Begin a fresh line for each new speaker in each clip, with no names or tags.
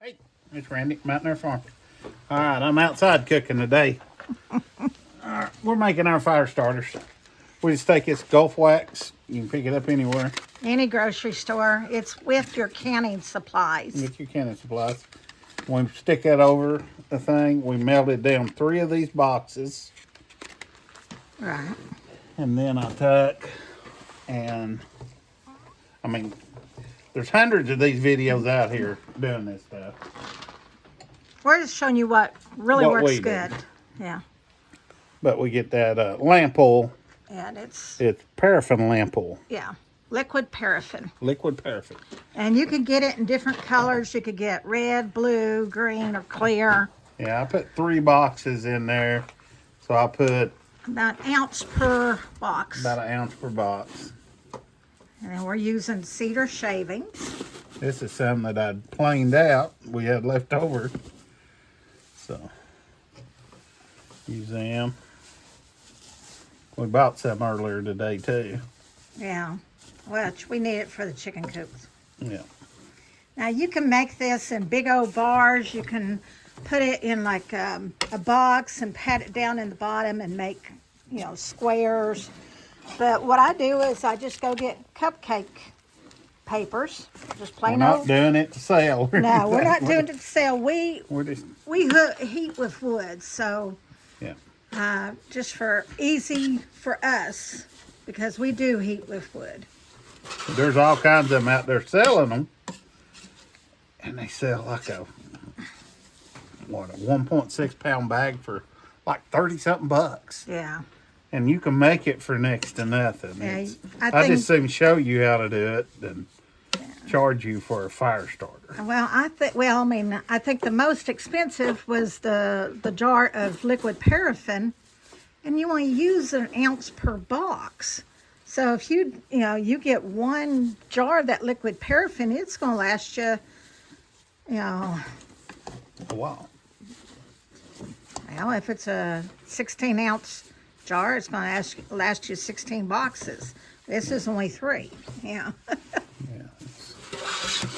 Hey, it's Randy, Mountain Air Farm. All right, I'm outside cooking today. We're making our fire starters. We just take this Gulf Wax. You can pick it up anywhere.
Any grocery store. It's with your canning supplies.
Get your canning supplies. We stick that over the thing. We melt it down 3 of these boxes.
Right.
And then I tuck and, I mean, there's hundreds of these videos out here doing this stuff.
We're just showing you what really
What we
works
do.
good. Yeah.
But we get that lamp oil.
And it's,
Paraffin lamp oil.
yeah, liquid paraffin.
Liquid paraffin.
And you can get it in different colors. You could get red, blue, green, or clear.
Yeah, I put 3 boxes in there. So I put
About an ounce per box.
about an ounce per box.
And then we're using cedar shavings.
This is some that I'd planed out. We had left over. So, use them. We bought some earlier today too.
Yeah. Which we need it for the chicken coops.
Yeah.
Now you can make this in big old bars. You can put it in like a box and pat it down in the bottom and make, squares. But what I do is I just go get cupcake papers, just
We're
plain
not
old.
doing it to sell. or
No, we're not
anything.
doing it to sell. We
We're just,
heat with wood, so
yeah.
just for easy for us because we do heat with wood.
There's all kinds of them out there selling them. And they sell like a 1.6 pound bag for like 30 something bucks.
Yeah.
And you can make it for next to nothing.
Yeah,
It's-
I
I
think-
just soon show you how to do it and charge you for a fire starter.
Well, I think the most expensive was the jar of liquid paraffin, and you only use an ounce per box. So if you get 1 jar of that liquid paraffin, it's going to last you,
Wow.
well, if it's a 16-ounce jar, it's going to last you 16 boxes. This is only 3. Yeah.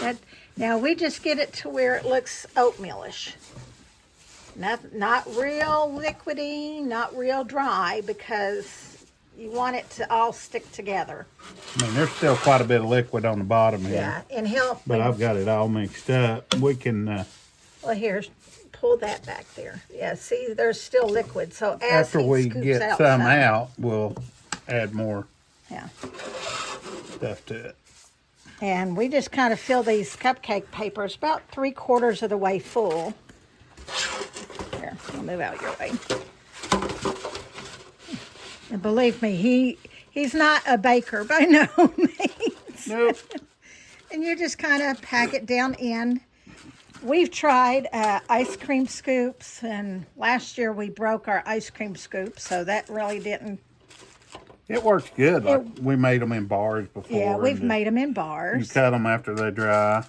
Yeah.
Now we just get it to where it looks oatmealish. Not real liquidy, not real dry, because you want it to all stick together.
I mean, there's still quite a bit of liquid on the bottom here.
Yeah, and he'll.
But I've got it all mixed up. We can,
Well, here, pull that back there. Yeah, see, there's still liquid. So as
after
he
we
scoops
get
out
some out, we'll add more
Yeah,
stuff to it.
and we just kind of fill these cupcake papers about 3/4 of the way full. Here, I'll move out your way. And believe me, he's not a baker by no means.
Nope.
And you just kind of pack it down in. We've tried ice cream scoops, and last year we broke our ice cream scoop, so that really didn't.
It works good. Like we made them in bars before.
Yeah, we've
and
made them in
You
bars.
cut them after they dry.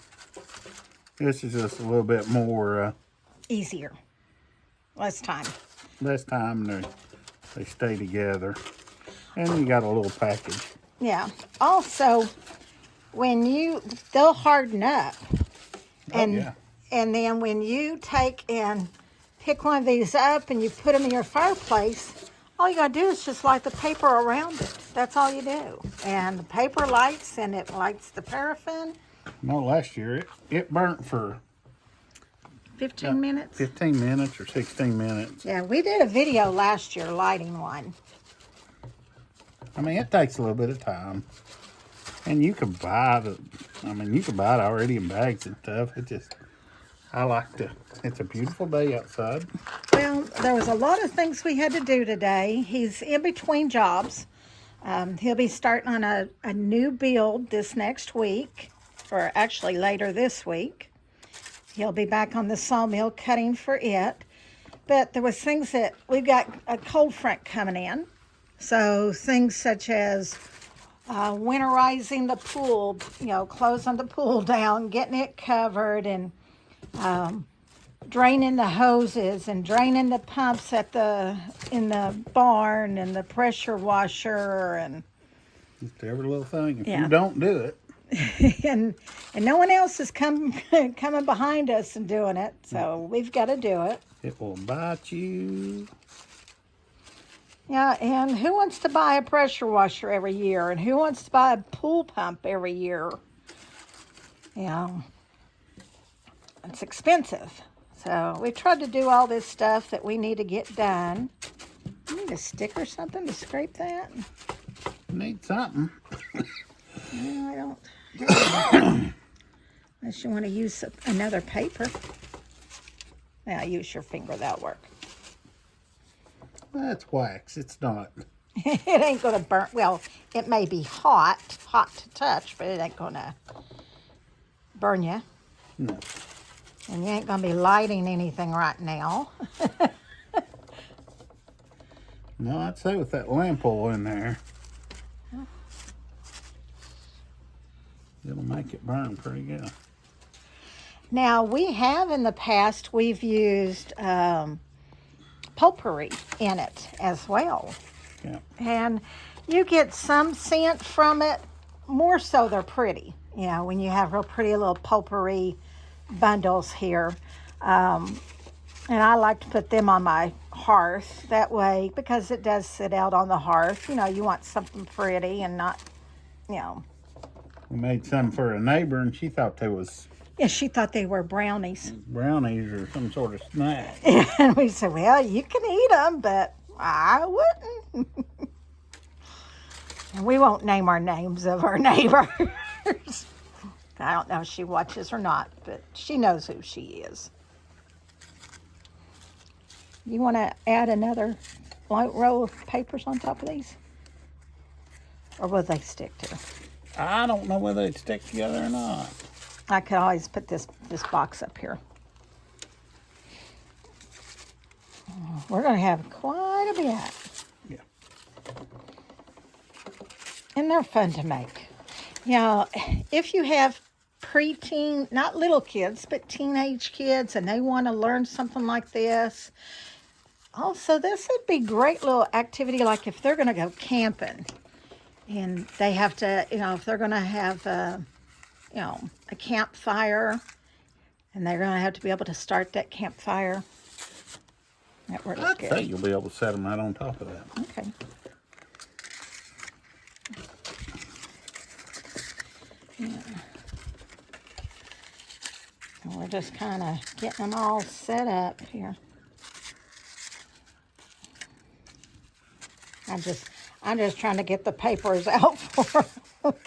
This is just a little bit more,
Easier. Less time.
less time. They stay together. And you got a little package.
Yeah. Also, they'll harden up. And,
yeah.
and then when you take and pick one of these up and you put them in your fireplace, all you got to do is just light the paper around it. That's all you do. And the paper lights, and it lights the paraffin.
No, last year it burnt for
15 minutes.
15 minutes or 16 minutes.
Yeah, we did a video last year lighting one.
I mean, it takes a little bit of time. And you can buy it already in bags and stuff. It's a beautiful day outside.
Well, there was a lot of things we had to do today. He's in between jobs. He'll be starting on a new build this next week, or actually later this week. He'll be back on the sawmill cutting for it. But there was things that we've got a cold front coming in. So things such as winterizing the pool, closing the pool down, getting it covered, and draining the hoses and draining the pumps in the barn and the pressure washer and
Just every little thing. If
Yeah.
you don't do it,
and no one else is coming behind us and doing it, so we've got to do it.
It will bite you.
Yeah, and who wants to buy a pressure washer every year? And who wants to buy a pool pump every year? Yeah, it's expensive. So we tried to do all this stuff that we need to get done. You need a stick or something to scrape that?
Need something.
No, I don't. Unless you want to use another paper. Yeah, use your finger, that'll work.
That's wax. It's not.
It ain't going to burn. Well, it may be hot to touch, but it ain't going to burn you.
No.
And you ain't going to be lighting anything right now.
No, I'd say with that lamp oil in there, it'll make it burn pretty good.
Now, we have in the past, we've used potpourri in it as well.
Yeah.
And you get some scent from it, more so they're pretty. You know, when you have real pretty little potpourri bundles here. And I like to put them on my hearth that way because it does sit out on the hearth. You know, you want something pretty and not, you know.
We made some for a neighbor, and she thought they was
Yeah, she thought they were brownies.
brownies or some sort of snack.
And we said, well, you can eat them, but I wouldn't. And we won't name our names of our neighbors. I don't know if she watches or not, but she knows who she is. You want to add another light row of papers on top of these? Or will they stick to?
I don't know whether they'd stick together or not.
I could always put this box up here. We're going to have quite a bit.
Yeah.
And they're fun to make. Now, if you have preteen, not little kids, but teenage kids, and they want to learn something like this, also, this would be great little activity, like if they're going to go camping and they have to, you know, if they're going to have, you know, a campfire and they're going to have to be able to start that campfire. That works
I'd
good.
say you'll be able to set them right on top of that.
Okay. Yeah. And we're just kind of getting them all set up here. I'm just trying to get the papers out for them.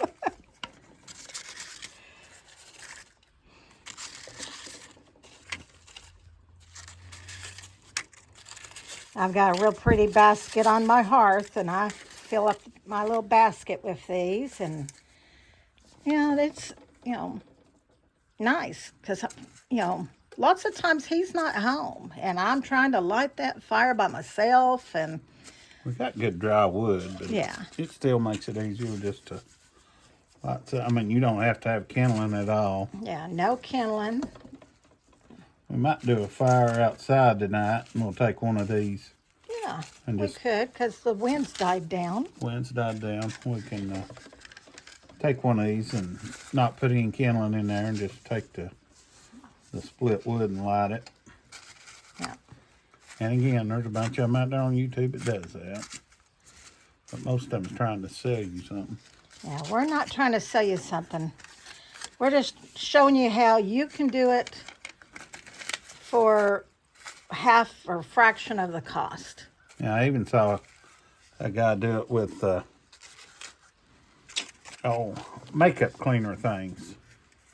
I've got a real pretty basket on my hearth, and I fill up my little basket with these, and it's, nice because, lots of times he's not home, and I'm trying to light that fire by myself, and
We got good dry wood, but
Yeah.
it still makes it easier just to light. I mean, you don't have to have kindling at all.
yeah, no kindling.
We might do a fire outside tonight, and we'll take one of these.
Yeah,
And
we
just-
could because the wind's died down.
Wind's died down. We can take one of these and not put any kindling in there, and just take the split wood and light it.
Yeah.
And again, there's a bunch of them out there on YouTube that does that. But most of them's trying to sell you something.
Yeah, we're not trying to sell you something. We're just showing you how you can do it for half or fraction of the cost.
Yeah, I even saw a guy do it with makeup cleaner things.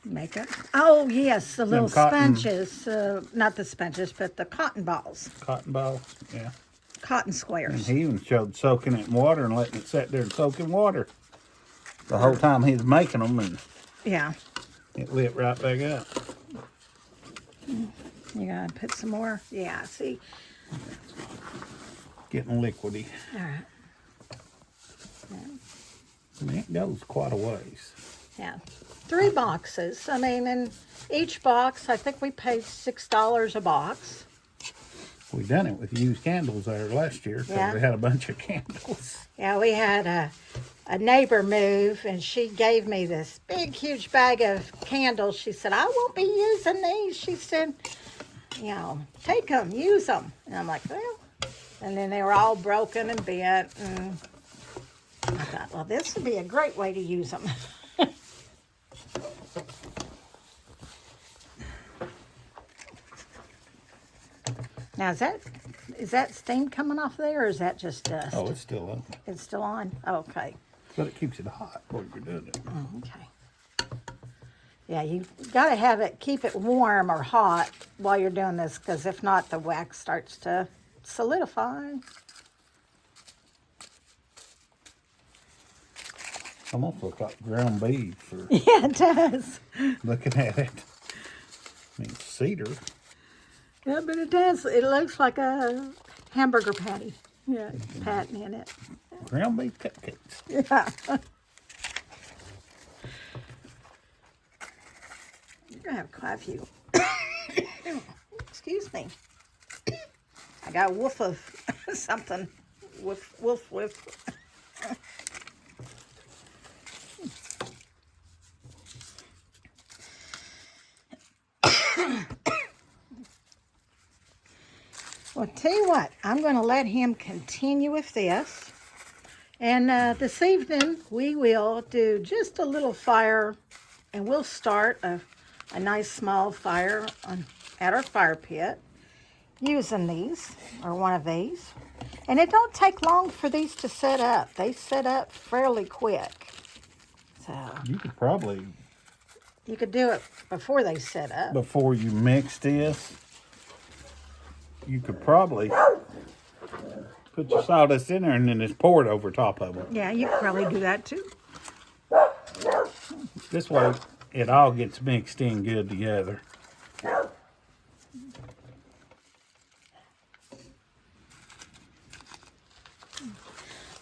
Makeup. Oh, yes, the little
cotton-
sponges. Not the sponges, but the cotton balls.
Cotton balls, yeah.
Cotton
And
squares.
he even showed soaking it in water and letting it sit there and soak in water the whole time he was making them, and
Yeah.
it lit right back up.
You gotta put some more. Yeah, see.
Getting liquidy.
All right.
I mean, it goes quite a ways.
Yeah. 3 boxes. I mean, in each box, I think we paid $6 a box.
We done it with used candles there last year, because
Yeah.
we had a bunch of candles.
Yeah, we had a neighbor move, and she gave me this big, huge bag of candles. She said, I won't be using these. She said, take them, use them. And I'm like, well, and then they were all broken and bent. And I thought, well, this would be a great way to use them. Now, is that steam coming off there, or is that just dust?
Oh, it's still on.
It's still on? Okay.
But it keeps it hot while you're doing it.
Okay. Yeah, you got to keep it warm or hot while you're doing this, because if not, the wax starts to solidify.
Almost looks like ground beef for
Yeah, it does.
looking at it. I mean, cedar.
Yeah, but it does. It looks like a hamburger patty. Yeah, patting in it.
Ground beef cupcakes.
Yeah. You're going to have quite a few. Excuse me. I got a woof of something. Woof, woof, woof. Well, tell you what, I'm going to let him continue with this. And this evening, we will do just a little fire, and we'll start a nice small fire at our fire pit using these, or one of these. And it don't take long for these to set up. They set up fairly quick. So
You could probably,
you could do it before they set up.
before you mix this, you could probably put your sawdust in there and then just pour it over top of it.
Yeah, you could probably do that too.
This way, it all gets mixed in good together.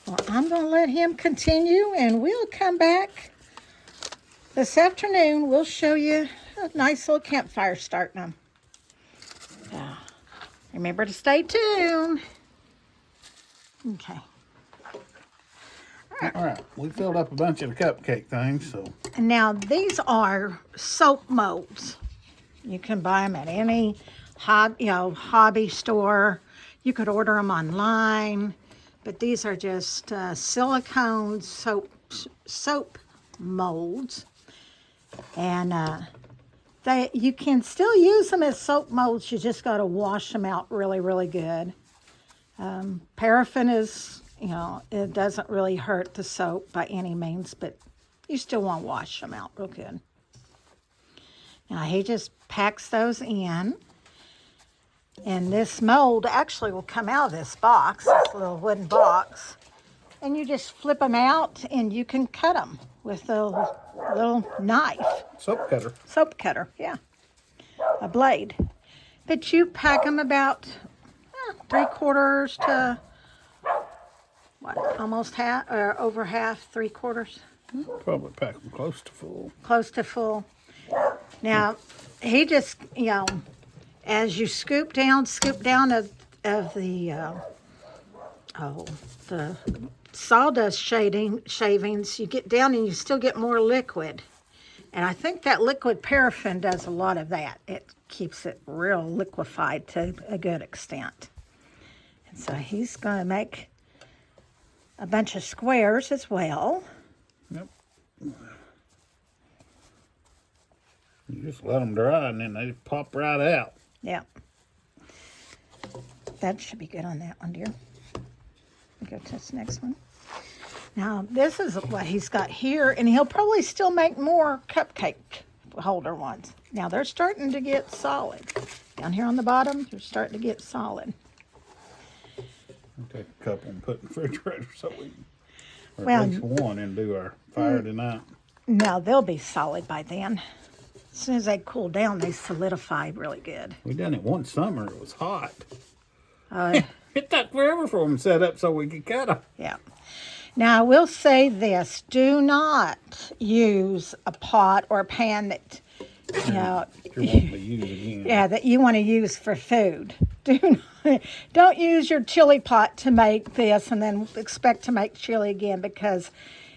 Well, I'm going to let him continue, and we'll come back this afternoon. We'll show you a nice little campfire starting them. Remember to stay tuned. Okay.
All right, we filled up a bunch of the cupcake things, so
And now these are soap molds. You can buy them at any hobby store. You could order them online, but these are just silicone soap molds, and you can still use them as soap molds. You just got to wash them out really, really good. Paraffin is, it doesn't really hurt the soap by any means, but you still want to wash them out real good. Now he just packs those in, and this mold actually will come out of this box, this little wooden box, and you just flip them out, and you can cut them with a little knife.
soap cutter.
Soap cutter, yeah. A blade. But you pack them about 3/4 to, almost half, or over half, 3/4.
Probably pack them close to full.
Close to full. Now, he just, as you scoop down of the sawdust shavings, you get down and you still get more liquid. And I think that liquid paraffin does a lot of that. It keeps it real liquefied to a good extent. And so he's going to make a bunch of squares as well.
Yep. You just let them dry and then they pop right out.
Yeah. That should be good on that one, dear. We'll go to this next one. Now, this is what he's got here, and he'll probably still make more cupcake holder ones. Now, they're starting to get solid. Down here on the bottom, they're starting to get solid.
We'll take a couple and put in the refrigerator so we can, or
Well,
at least one, and do our fire tonight.
No, they'll be solid by then. As soon as they cool down, they solidify really good.
We done it one summer. It was hot.
Uh,
It took forever for them to set up so we could cut them.
Yeah. Now, I will say this. Do not use a pot or a pan that,
It won't be used again.
yeah, that you want to use for food. Don't use your chili pot to make this and then expect to make chili again, because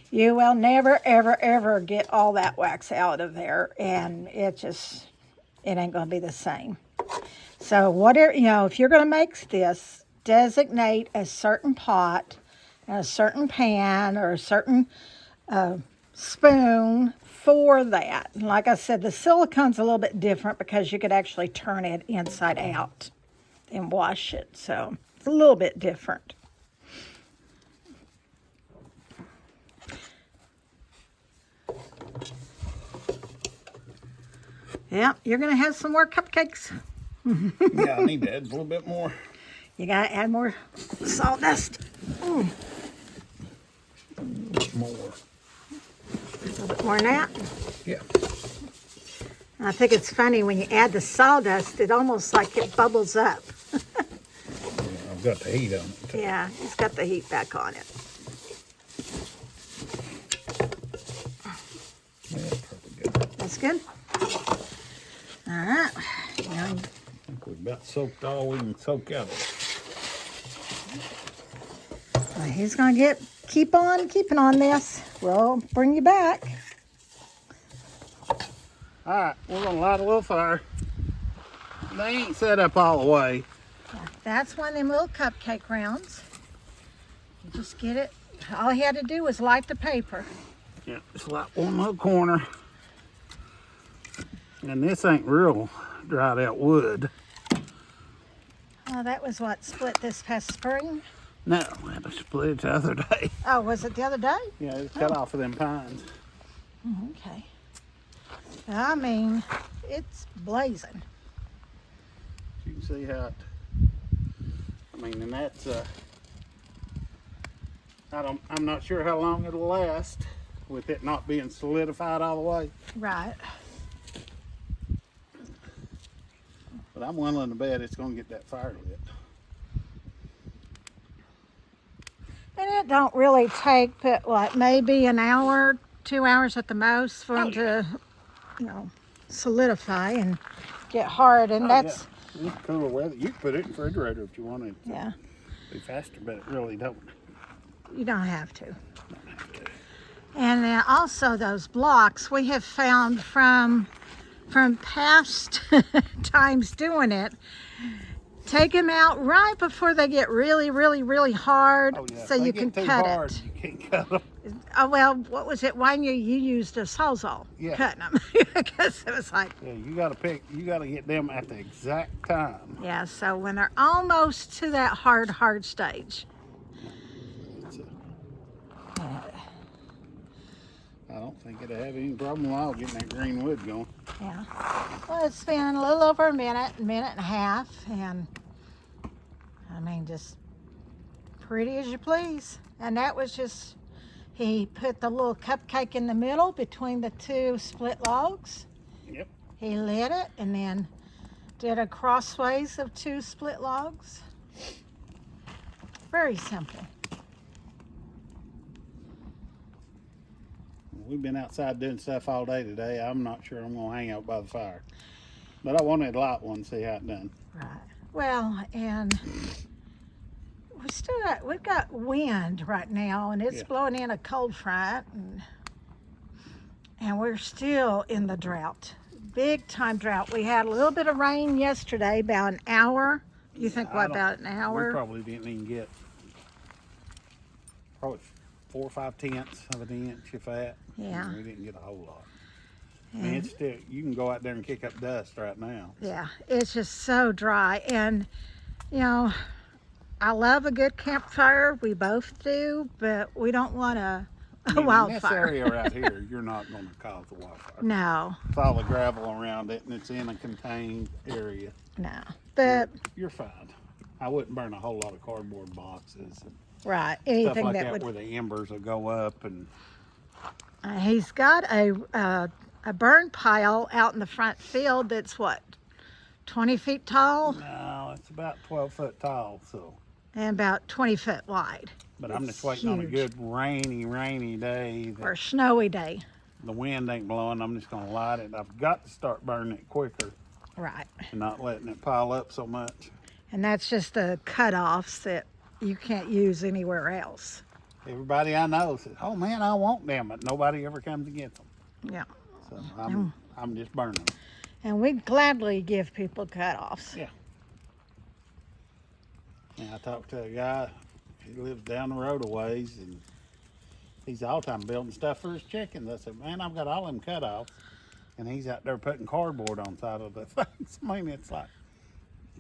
You will never, ever, ever get all that wax out of there, and it ain't going to be the same. So whatever, if you're going to make this, designate a certain pot and a certain pan or a certain spoon for that. And like I said, the silicone's a little bit different because you could actually turn it inside out and wash it. So it's a little bit different. Yeah, you're going to have some more cupcakes.
Yeah, I need to add a little bit more.
You got to add more sawdust.
More.
A little bit more than that.
Yeah.
I think it's funny when you add the sawdust, it almost like it bubbles up.
I've got the heat on it too.
Yeah, it's got the heat back on it.
Yeah, that's probably good.
That's good. All right. Now,
I think we've about soaked all we can soak out of it.
he's going to keep on keeping on this. We'll bring you back.
All right, we're gonna light a little fire. They ain't set up all the way.
That's one of them little cupcake rounds. You just get it. All he had to do was light the paper.
Yeah, just light one little corner. And this ain't real dried out wood.
Oh, that was what, split this past spring?
No, I had to split it the other day.
Oh, was it the other day?
Yeah, it's cut off of them pines.
Okay. I mean, it's blazing.
You can see how it, and that's, I'm not sure how long it'll last with it not being solidified all the way.
Right.
But I'm willing to bet it's gonna get that fire lit.
And it don't really take but what, maybe an hour, 2 hours at the most for them to, solidify and get hard. And that's
yeah. It's cooler weather. You can put it in the refrigerator if you wanted.
Yeah.
Be faster, but it really don't.
You don't have to. And then also those blocks we have found from past times doing it. Take them out right before they get really, really, really hard,
Oh, yeah.
so
If they
you
get
can
too
cut
hard,
it.
You can't cut them.
Oh well, what was it? When you used a sawzall cutting them, because it was like.
Yeah, you gotta get them at the exact time.
Yeah, so when they're almost to that hard stage.
I don't think it'll have any problem at all getting that green wood going.
Yeah. Well, it's been a little over a minute and a half, and just pretty as you please. And that was just, he put the little cupcake in the middle between the two split logs.
Yep.
He lit it and then did a crossways of two split logs. Very simple.
We've been outside doing stuff all day today. I'm not sure I'm gonna hang out by the fire. But I wanted to light one, see how it done.
Right. Well, and we've got wind right now, and it's blowing in a cold front, and we're still in the drought. Big time drought. We had a little bit of rain yesterday, about an hour. You think about an hour?
We probably didn't even get probably 4 or 5 tenths of an inch, if that.
Yeah.
We didn't get a whole lot. I mean, it's still, you can go out there and kick up dust right now.
Yeah, it's just so dry. And, I love a good campfire. We both do, but we don't want a wildfire.
In this area right here, you're not going to cause a wildfire.
No.
It's all the gravel around it, and it's in a contained area.
No. But
You're fine. I wouldn't burn a whole lot of cardboard boxes and
right,
stuff
anything
like
that
that
would.
where the embers will go up. And
He's got a burn pile out in the front field that's what, 20 feet tall
no, it's about 12 foot tall. So,
and about 20 foot wide.
but I'm
It's
just waiting on a
huge.
good rainy day.
Or a snowy day.
The wind ain't blowing. I'm just gonna light it. I've got to start burning it quicker
Right.
and not letting it pile up so much.
And that's just the cutoffs that you can't use anywhere else.
everybody I know says, "Oh man, I want them," but nobody ever comes to get them.
Yeah.
So I'm just burning them.
And we'd gladly give people cutoffs.
Yeah. And I talked to a guy. He lives down the road a ways, and he's all the time building stuff for his chickens. I said, "Man, I've got all them cutoffs," and he's out there putting cardboard on side of the things. I mean, it's like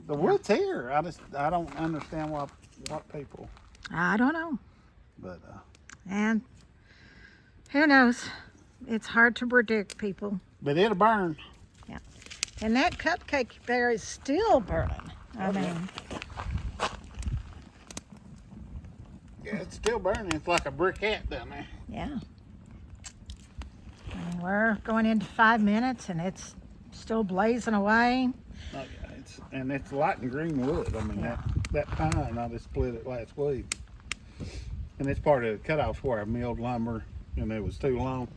the wood's here. I don't understand what people.
I don't know.
But
And who knows? It's hard to predict, people.
but it'll burn.
Yeah. And that cupcake there is still burning. I mean,
Yeah, it's still burning. It's like a briquette down there.
yeah. And we're going into 5 minutes and it's still blazing away.
Oh, yeah, it's light and green wood. I mean, that pine, I just split it last week. And it's part of the cutoffs where I milled lumber and it was too long.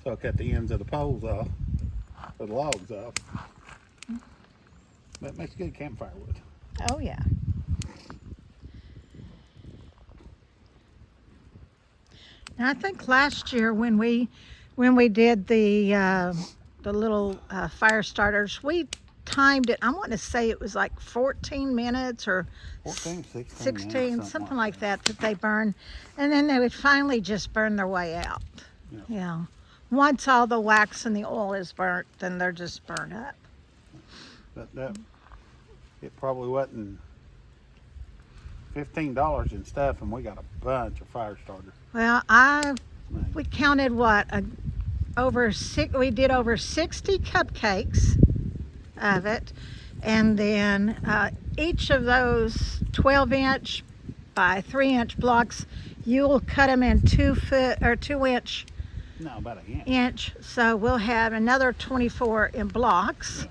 So I cut the ends of the poles off, or the logs off. That makes good campfire wood.
Oh, yeah. Now, I think last year when we did the little fire starters, we timed it. I want to say it was like 14 minutes or
14,
16,
minutes,
something like that they burn, and then they would finally just burn their way out.
Yeah.
Yeah. Once all the wax and the oil is burnt, then they're just burned up.
But it probably wasn't $15 in stuff, and we got a bunch of fire starters.
Well, we counted we did over 60 cupcakes of it, and then each of those 12-inch by 3-inch blocks, you'll cut them in 2 foot or 2-inch.
No, about an inch.
So we'll have another 24 in blocks.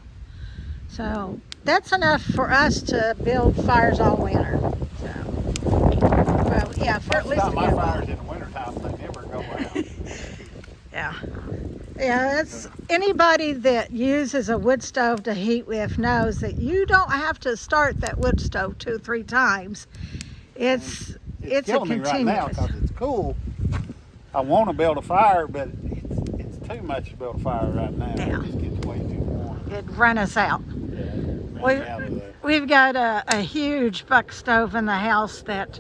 So that's enough for us to build fires all winter. So, well, yeah, for at least
My fires in the wintertime, they never go out.
Yeah. Yeah, that's anybody that uses a wood stove to heat with knows that you don't have to start that wood stove 2 or 3 times. It's a
killing me right now
continuous.
because it's cool. I want to build a fire, but it's too much to build a fire right now.
Yeah.
It just gets way too warm.
It'd run us out.
Yeah, it runs me out of there.
We've got a huge buck stove in the house that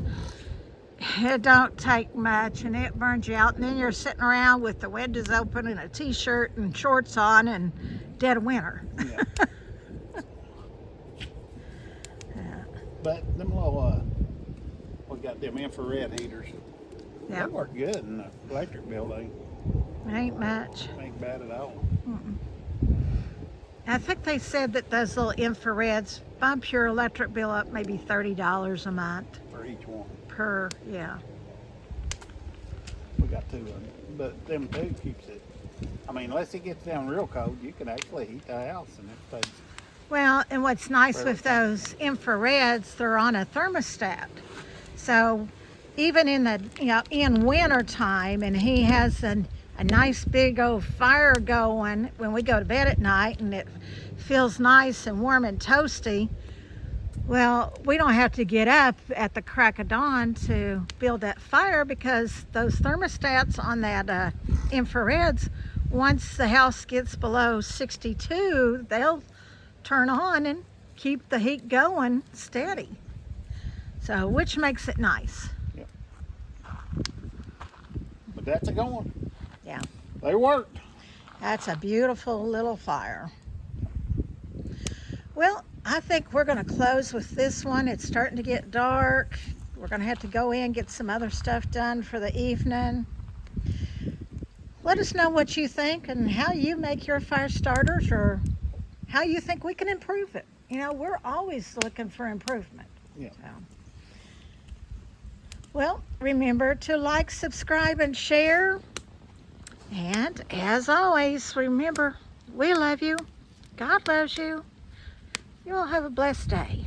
it don't take much and it burns you out, and then you're sitting around with the windows open and a t-shirt and shorts on and dead of winter.
Yeah. But them little, we got them infrared heaters.
Yeah,
They work good in the electric building.
ain't much.
Ain't bad at all.
I think they said that those little infrareds bump your electric bill up maybe $30 a month
For each one.
per, yeah.
We got 2 of them. But them 2 keeps it. I mean, unless it gets down real cold, you can actually heat the house and it stays.
Well, and what's nice with those infrareds, they're on a thermostat. So even in winter time, and he has a nice big old fire going when we go to bed at night, and it feels nice and warm and toasty. Well, we don't have to get up at the crack of dawn to build that fire because those thermostats on that infrareds, once the house gets below 62, they'll turn on and keep the heat going steady. So, which makes it nice.
But that's a going.
Yeah.
They worked.
That's a beautiful little fire. Well, I think we're going to close with this one. It's starting to get dark. We're going to have to go in and get some other stuff done for the evening. Let us know what you think and how you make your fire starters, or how you think we can improve it. You know, we're always looking for improvement.
Yeah.
So. Well, remember to like, subscribe, and share. And as always, remember, we love you. God loves you. You all have a blessed day.